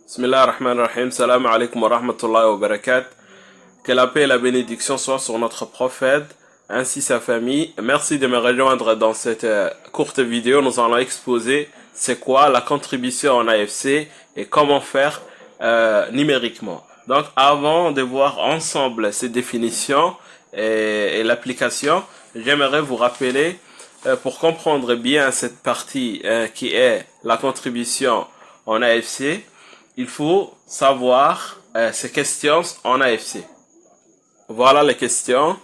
Bismillah ar-Rahman ar-Rahim, salam alaikum wa rahmatullahi wa barakatuh. Que la paix et la bénédiction soient sur notre prophète, ainsi sa famille. Merci de me rejoindre dans cette courte vidéo. Nous allons exposer c'est quoi la contribution en AFC et comment faire numériquement. Donc avant de voir ensemble ces définitions et l'application, j'aimerais vous rappeler pour comprendre bien cette partie qui est la contribution en AFC, il faut savoir ces questions en AFC. Voilà les questions.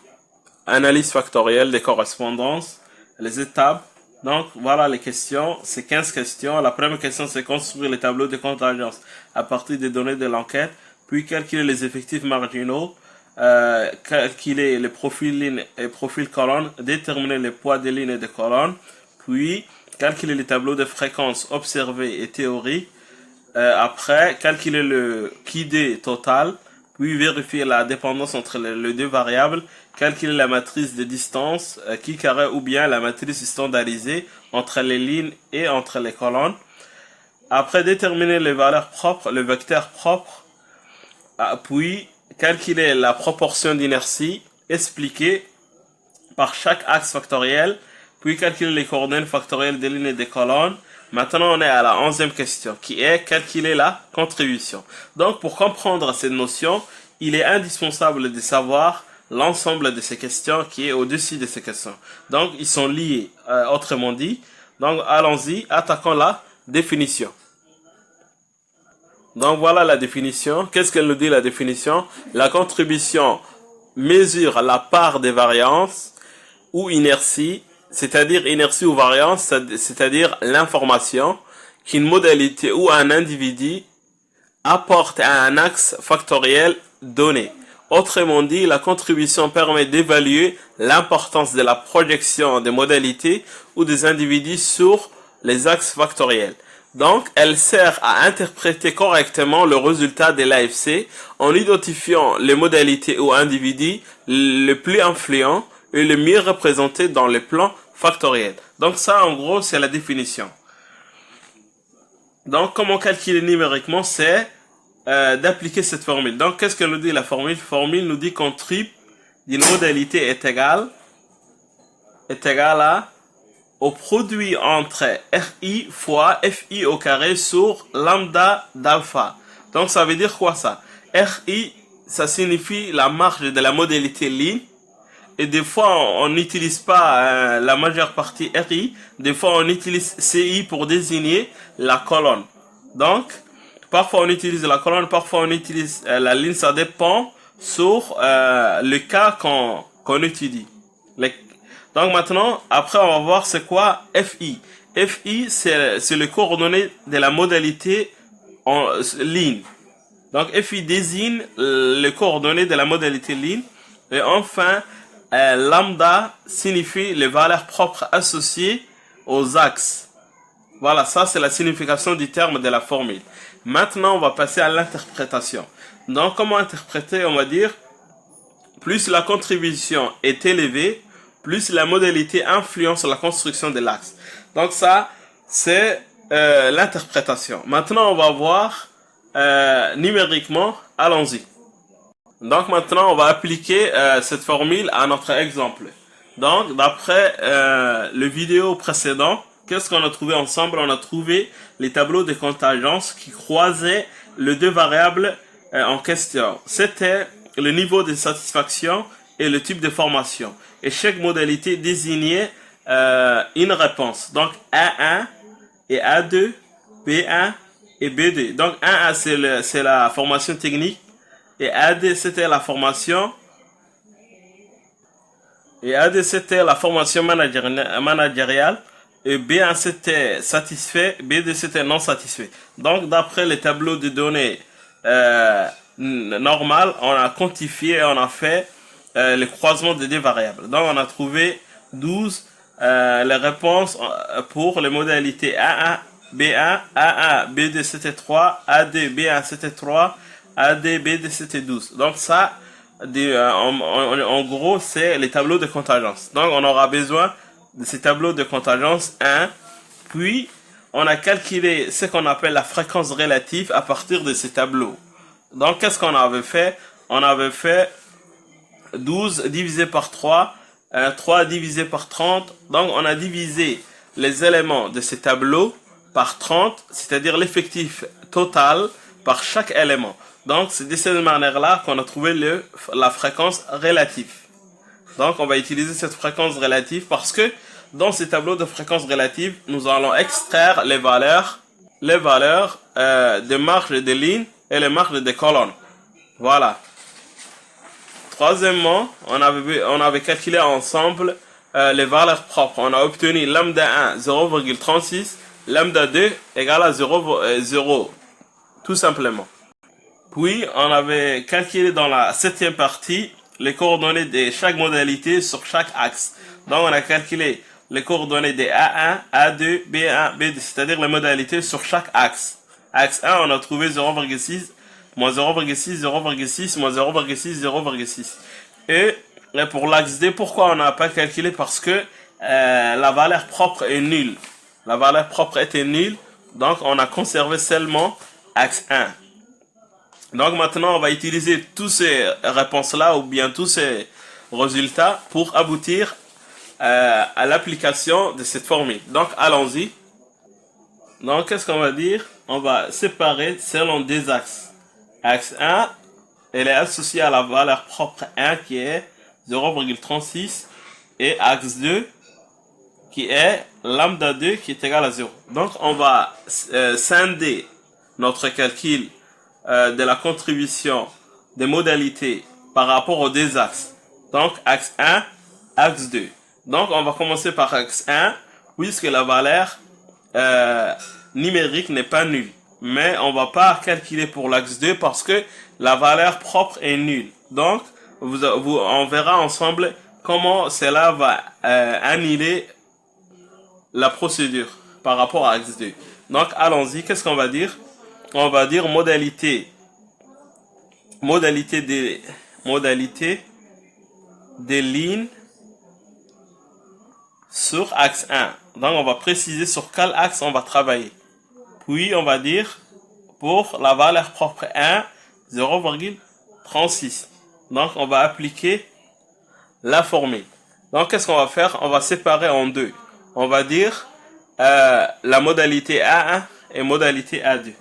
Analyse factorielle des correspondances, les étapes. Donc voilà les questions, c'est 15 questions. La première question, c'est construire les tableaux de contingence à partir des données de l'enquête, puis calculer les effectifs marginaux, calculer les profils lignes et profils colonnes, déterminer les poids des lignes et des colonnes, puis calculer les tableaux de fréquences observées et théoriques. Après, calculer le QD total, puis vérifier la dépendance entre les deux variables, calculer la matrice de distance, qui carré ou bien la matrice standardisée entre les lignes et entre les colonnes. Après, déterminer les valeurs propres, le vecteur propre, puis calculer la proportion d'inertie expliquée par chaque axe factoriel, puis calculer les coordonnées factorielles des lignes et des colonnes. Maintenant, on est à la 11e question, qui est calculer la contribution. Donc, pour comprendre cette notion, il est indispensable de savoir l'ensemble de ces questions qui est au-dessus de ces questions. Donc, ils sont liés, autrement dit. Donc, allons-y, attaquons la définition. Donc, voilà la définition. Qu'est-ce qu'elle nous dit, la définition? La contribution mesure la part des variances ou inertie, c'est-à-dire inertie ou variance, c'est-à-dire l'information qu'une modalité ou un individu apporte à un axe factoriel donné. Autrement dit, la contribution permet d'évaluer l'importance de la projection des modalités ou des individus sur les axes factoriels. Donc, elle sert à interpréter correctement le résultat de l'AFC en identifiant les modalités ou individus les plus influents et les mieux représentés dans le plan factoriel. Donc ça, en gros, c'est la définition. Donc, comment calculer numériquement, c'est d'appliquer cette formule. Donc, qu'est-ce que nous dit la formule? La formule nous dit qu'un triple d'une modalité est égal à au produit entre RI fois FI au carré sur lambda d'alpha. Donc, ça veut dire quoi ça? RI, ça signifie la marge de la modalité ligne. Et des fois, on n'utilise pas la majeure partie RI. Des fois, on utilise CI pour désigner la colonne. Donc, parfois on utilise la colonne, parfois on utilise la ligne. Ça dépend sur le cas qu'on étudie. Donc maintenant, après, on va voir c'est quoi FI. FI, c'est le coordonnées de la modalité en ligne. Donc, FI désigne les coordonnées de la modalité ligne. Et enfin, lambda signifie les valeurs propres associées aux axes. Voilà, ça c'est la signification du terme de la formule. Maintenant, on va passer à l'interprétation. Donc, comment interpréter? On va dire, plus la contribution est élevée, plus la modalité influence la construction de l'axe. Donc ça, c'est l'interprétation. Maintenant, on va voir numériquement. Allons-y. Donc maintenant, on va appliquer cette formule à notre exemple. Donc, d'après le vidéo précédent, qu'est-ce qu'on a trouvé ensemble? On a trouvé les tableaux de contingence qui croisaient les deux variables en question. C'était le niveau de satisfaction et le type de formation. Et chaque modalité désignait une réponse. Donc, A1 et A2, B1 et B2. Donc, A1, c'est la formation technique. Et AD, c'était la formation. Et AD, c'était la formation managériale. Et B1, c'était satisfait. B2, c'était non satisfait. Donc, d'après les tableaux de données normal, on a quantifié, on a fait le croisement des deux variables. Donc, on a trouvé 12 les réponses pour les modalités A1, B1, A1, B2, c'était 3, AD, B1, c'était 3, AD, BD, c'était 12. Donc ça, en gros, c'est les tableaux de contingence. Donc on aura besoin de ces tableaux de contingence 1, puis on a calculé ce qu'on appelle la fréquence relative à partir de ces tableaux. Donc, qu'est-ce qu'on avait fait? On avait fait 12 divisé par 3, 3 divisé par 30. Donc, on a divisé les éléments de ces tableaux par 30, c'est-à-dire l'effectif total par chaque élément. Donc, c'est de cette manière-là qu'on a trouvé la fréquence relative. Donc, on va utiliser cette fréquence relative parce que dans ces tableaux de fréquence relative, nous allons extraire les valeurs des marges des lignes et les marges des colonnes. Voilà. Troisièmement, on avait calculé ensemble les valeurs propres. On a obtenu lambda 1 0,36, lambda 2 égale à 0,0, tout simplement. Puis, on avait calculé dans la septième partie les coordonnées de chaque modalité sur chaque axe. Donc, on a calculé les coordonnées des A1, A2, B1, B2, c'est-à-dire les modalités sur chaque axe. Axe 1, on a trouvé 0,6, moins 0,6, 0,6, moins 0,6, 0,6. Et pour l'axe D, pourquoi on n'a pas calculé? Parce que la valeur propre est nulle. La valeur propre était nulle, donc on a conservé seulement axe 1. Donc maintenant, on va utiliser toutes ces réponses-là ou bien tous ces résultats pour aboutir à l'application de cette formule. Donc allons-y. Donc qu'est-ce qu'on va dire? On va séparer selon des axes. Axe 1, elle est associée à la valeur propre 1 qui est 0,36 et axe 2 qui est lambda 2 qui est égal à 0. Donc on va scinder notre calcul de la contribution des modalités par rapport aux deux axes. Donc axe 1, axe 2. Donc on va commencer par axe 1 puisque la valeur numérique n'est pas nulle. Mais on ne va pas calculer pour l'axe 2 parce que la valeur propre est nulle. Donc on verra ensemble comment cela va annuler la procédure par rapport à axe 2. Donc allons-y, qu'est-ce qu'on va dire? On va dire modalité des lignes sur axe 1. Donc on va préciser sur quel axe on va travailler. Puis on va dire pour la valeur propre 1, 0,36. Donc on va appliquer la formule. Donc qu'est-ce qu'on va faire? On va séparer en deux. On va dire la modalité A1 et modalité A2.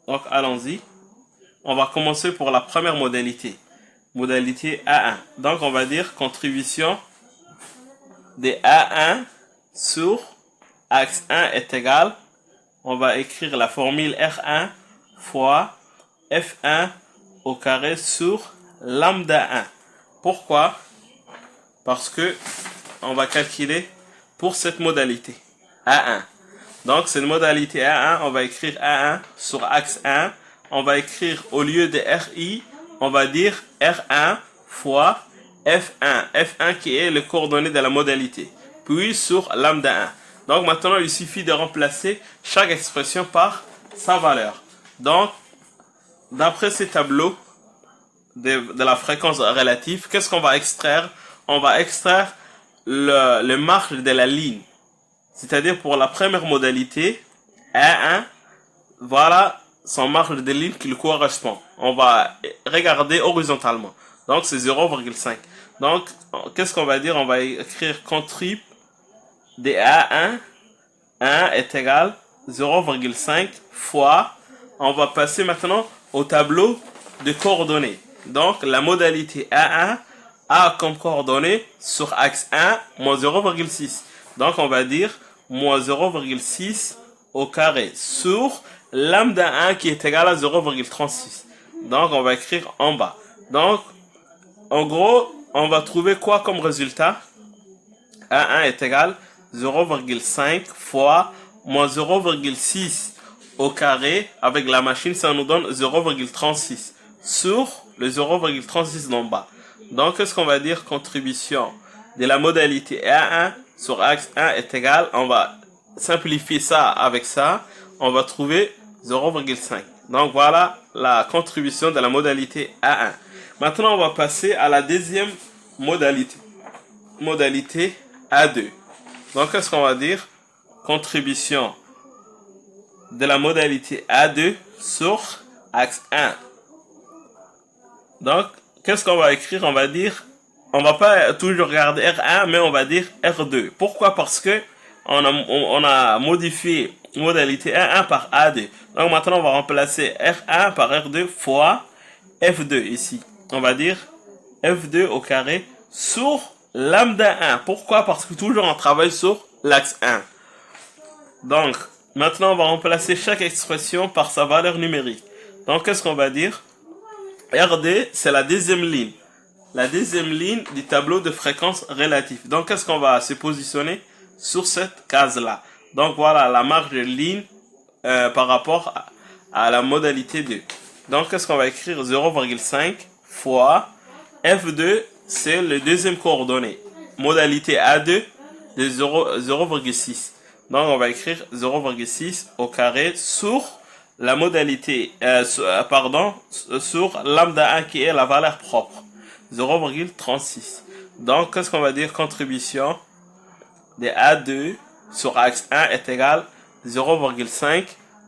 Donc allons-y. On va commencer pour la première modalité. Modalité A1. Donc on va dire contribution des A1 sur axe 1 est égal. On va écrire la formule R1 fois F1 au carré sur lambda 1. Pourquoi? Parce que on va calculer pour cette modalité A1. Donc cette modalité A1, on va écrire A1 sur axe 1. On va écrire au lieu de RI, on va dire R1 fois F1. F1 qui est le coordonnées de la modalité. Puis sur lambda 1. Donc maintenant, il suffit de remplacer chaque expression par sa valeur. Donc, d'après ces tableaux de la fréquence relative, qu'est-ce qu'on va extraire? On va extraire le marge de la ligne. C'est-à-dire pour la première modalité, A1, voilà son marge de ligne qui lui correspond. On va regarder horizontalement. Donc c'est 0,5. Donc, qu'est-ce qu'on va dire? On va écrire contrib de A1, 1 est égal 0,5 fois, on va passer maintenant au tableau de coordonnées. Donc la modalité A1 a comme coordonnées sur axe 1 moins 0,6. Donc on va dire moins 0,6 au carré sur lambda 1 qui est égal à 0,36. Donc on va écrire en bas. Donc en gros, on va trouver quoi comme résultat? A1 est égal 0,5 fois moins 0,6 au carré avec la machine, ça nous donne 0,36 sur le 0,36 d'en bas. Donc, qu'est-ce qu'on va dire? Contribution de la modalité A1 sur axe 1 est égal. On va simplifier ça avec ça. On va trouver 0,5. Donc, voilà la contribution de la modalité A1. Maintenant, on va passer à la deuxième modalité. Modalité A2. Donc, qu'est-ce qu'on va dire? Contribution de la modalité A2 sur axe 1. Donc, qu'est-ce qu'on va écrire? On va dire, on va pas toujours regarder R1, mais on va dire R2. Pourquoi? Parce que on a modifié modalité R1 par A2. Donc maintenant, on va remplacer R1 par R2 fois F2 ici. On va dire F2 au carré sur lambda 1. Pourquoi? Parce que toujours on travaille sur l'axe 1. Donc, maintenant, on va remplacer chaque expression par sa valeur numérique. Donc, qu'est-ce qu'on va dire? RD, c'est la deuxième ligne. La deuxième ligne du tableau de fréquence relative. Donc, qu'est-ce qu'on va se positionner sur cette case-là? Donc, voilà la marge de ligne par rapport à la modalité 2. Donc, qu'est-ce qu'on va écrire? 0,5 fois F2, c'est le deuxième coordonnée. Modalité A2 de 0,6. Donc, on va écrire 0,6 au carré sur la modalité, sur lambda 1 qui est la valeur propre. 0,36. Donc, qu'est-ce qu'on va dire? Contribution de A2 sur axe 1 est égal 0,5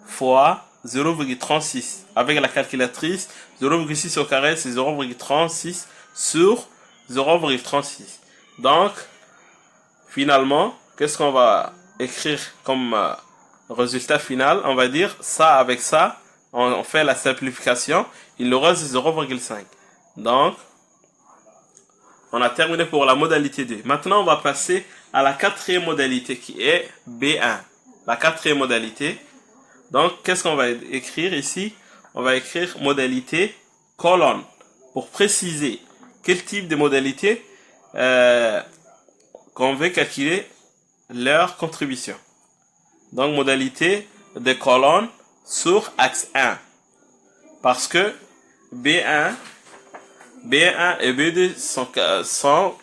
fois 0,36. Avec la calculatrice, 0,6 au carré, c'est 0,36 sur 0,36. Donc, finalement, qu'est-ce qu'on va écrire comme résultat final? On va dire ça avec ça, on fait la simplification, il nous reste 0,5. Donc, on a terminé pour la modalité 2. Maintenant, on va passer à la quatrième modalité qui est B1. La quatrième modalité. Donc, qu'est-ce qu'on va écrire ici? On va écrire modalité colonne pour préciser quel type de modalité qu'on veut calculer leur contribution. Donc, modalité de colonne sur axe 1. Parce que B1 et B2 sont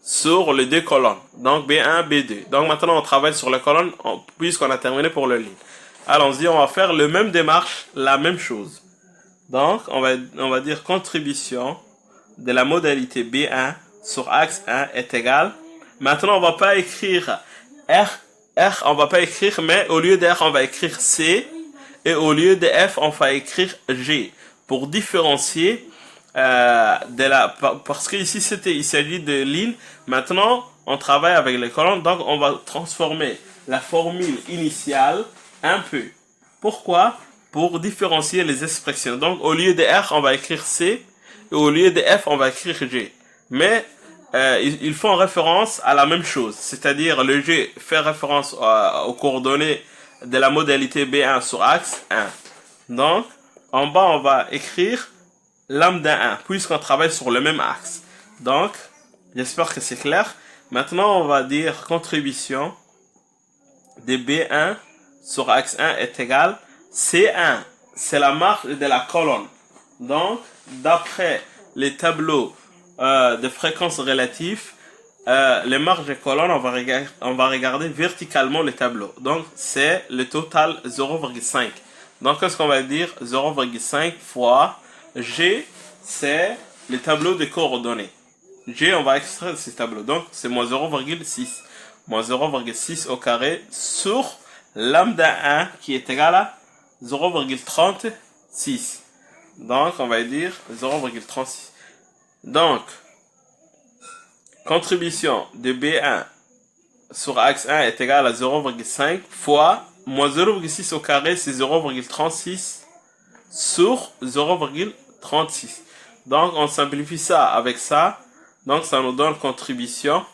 sur les deux colonnes. Donc, B1, B2. Donc, maintenant, on travaille sur les colonnes puisqu'on a terminé pour le ligne. Allons-y, on va faire le même démarche, la même chose. Donc, on va dire contribution de la modalité B1 sur axe 1 est égal. Maintenant, on va pas écrire R, on va pas écrire, mais au lieu de R, on va écrire C. Et au lieu de F, on va écrire G. Pour différencier parce que ici, il s'agit de lignes. Maintenant, on travaille avec les colonnes. Donc, on va transformer la formule initiale un peu. Pourquoi? Pour différencier les expressions. Donc, au lieu de R, on va écrire C. Et au lieu de F, on va écrire G. Mais ils font référence à la même chose. C'est-à-dire, le G fait référence aux coordonnées de la modalité B1 sur axe 1. Donc, en bas, on va écrire lambda 1, puisqu'on travaille sur le même axe. Donc, j'espère que c'est clair. Maintenant, on va dire contribution de B1 sur axe 1 est égal C1. C'est la marge de la colonne. Donc, d'après les tableaux de fréquence relative, les marges de colonne, on va regarder verticalement le tableau. Donc, c'est le total 0,5. Donc, qu'est-ce qu'on va dire? 0,5 fois G, c'est le tableau de coordonnées. G, on va extraire ce tableau. Donc, c'est moins 0,6. Moins 0,6 au carré sur lambda 1 qui est égal à 0,36. Donc, on va dire 0,36. Donc, contribution de B1 sur axe 1 est égal à 0,5 fois moins 0,6 au carré, c'est 0,36 sur 0,36. Donc, on simplifie ça avec ça. Donc, ça nous donne contribution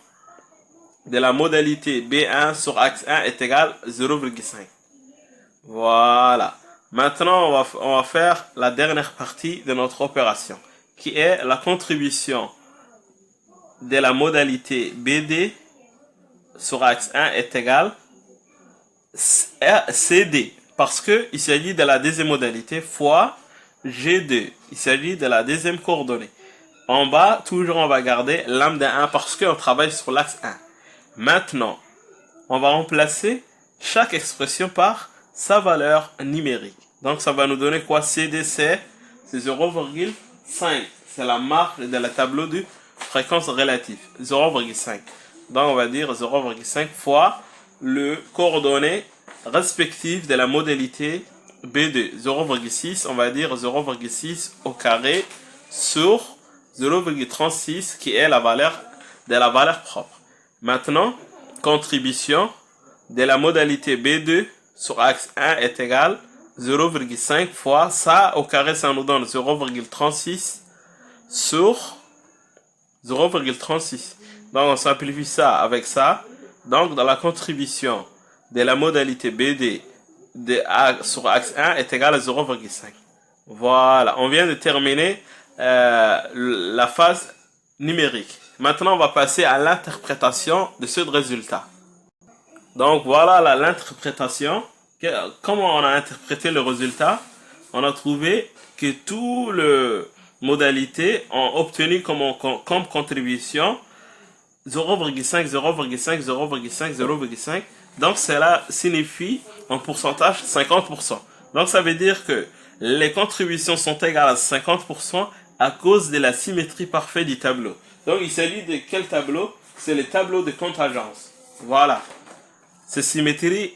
de la modalité B1 sur axe 1 est égal à 0,5. Voilà. Maintenant, on va faire la dernière partie de notre opération, qui est la contribution de la modalité BD sur axe 1 est égal à CD. Parce qu'il s'agit de la deuxième modalité fois G2. Il s'agit de la deuxième coordonnée. En bas, toujours on va garder lambda 1 parce qu'on travaille sur l'axe 1. Maintenant, on va remplacer chaque expression par sa valeur numérique. Donc ça va nous donner quoi? CDC, c'est 0,5. C'est la marge de la tableau de fréquence relative. 0,5. Donc on va dire 0,5 fois le coordonnée respectives de la modalité B2. 0,6, on va dire 0,6 au carré sur 0,36 qui est la valeur de la valeur propre. Maintenant, contribution de la modalité B2 sur axe 1 est égal 0,5 fois ça au carré, ça nous donne 0,36 sur 0,36. Donc on simplifie ça avec ça. Donc dans la contribution de la modalité BD sur axe 1 est égal à 0,5. Voilà, on vient de terminer la phase numérique. Maintenant on va passer à l'interprétation de ce résultat. Donc voilà l'interprétation. Comment on a interprété le résultat? On a trouvé que toutes les modalités ont obtenu comme contribution 0,5, 0,5, 0,5, 0,5. Donc cela signifie en pourcentage 50%. Donc ça veut dire que les contributions sont égales à 50% à cause de la symétrie parfaite du tableau. Donc il s'agit de quel tableau? C'est le tableau de contingence. Voilà. Cette symétrie,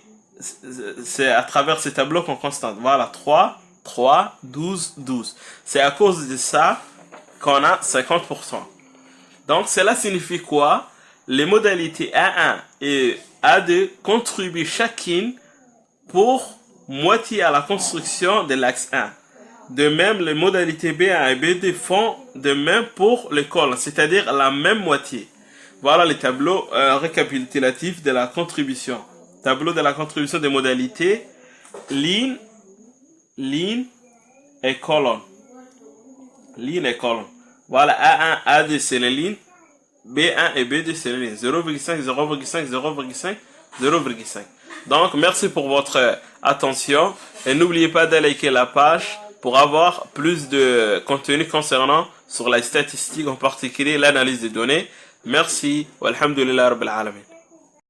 c'est à travers ce tableau qu'on constate. Voilà, 3, 3, 12, 12. C'est à cause de ça qu'on a 50%. Donc cela signifie quoi? Les modalités A1 et A2 contribuent chacune pour moitié à la construction de l'axe 1. De même, les modalités B1 et B2 font de même pour le colonne, c'est-à-dire la même moitié. Voilà le tableau récapitulatif de la contribution. Tableau de la contribution des modalités ligne et colonne. Ligne et colonne. Voilà, A1, A2 c'est les lignes. B1 et B2 c'est les lignes. 0,5, 0,5, 0,5, 0,5. Donc, merci pour votre attention. Et n'oubliez pas de liker la page pour avoir plus de contenu concernant sur la statistique, en particulier l'analyse des données. Merci. Walhamdulillah Rabbil Alamin.